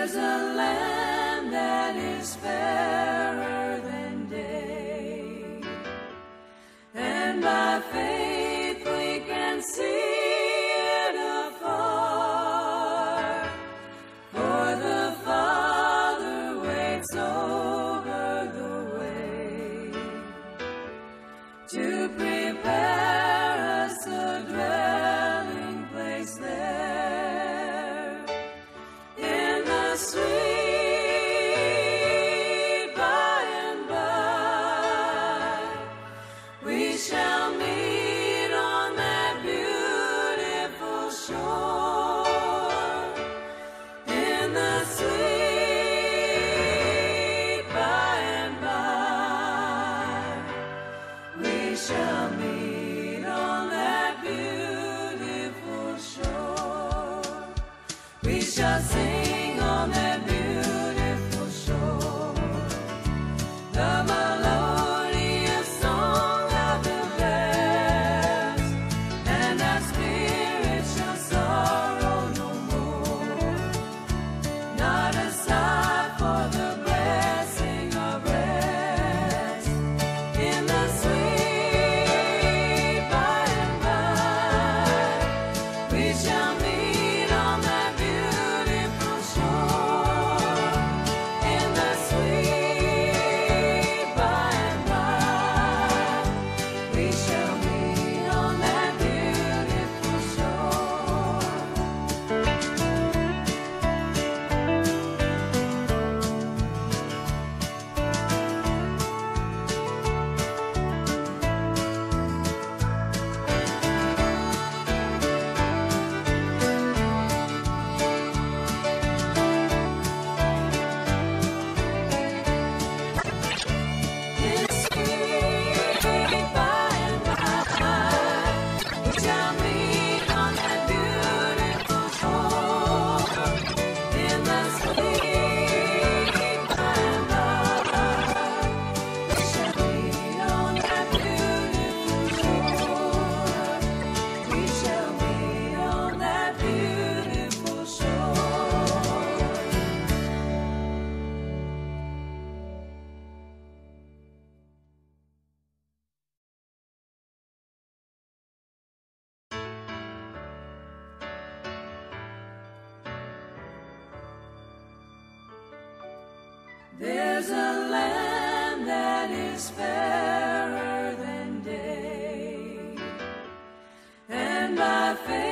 There's a land that is fairer than day, and by faith we can see it afar, for the Father waits over the way to prepare us a dwelling place there in the sweet by and by. We shall meet on that beautiful shore in the sweet by and by. We shall meet on that beautiful shore. We shall sing on that beautiful shore the melodious song of the blessed, and our spirit shall sorrow no more. Not a sigh for the blessing of rest in the sweet by and by. We shall meet on that beautiful shore in the sweet by and by. We shall meet on that beautiful shore. In the sweet by and by, we shall meet on that beautiful shore in the sweet by and by. We shall meet on that beautiful shore. We shall meet on that beautiful shore. There's a land that is fairer than day, and by faith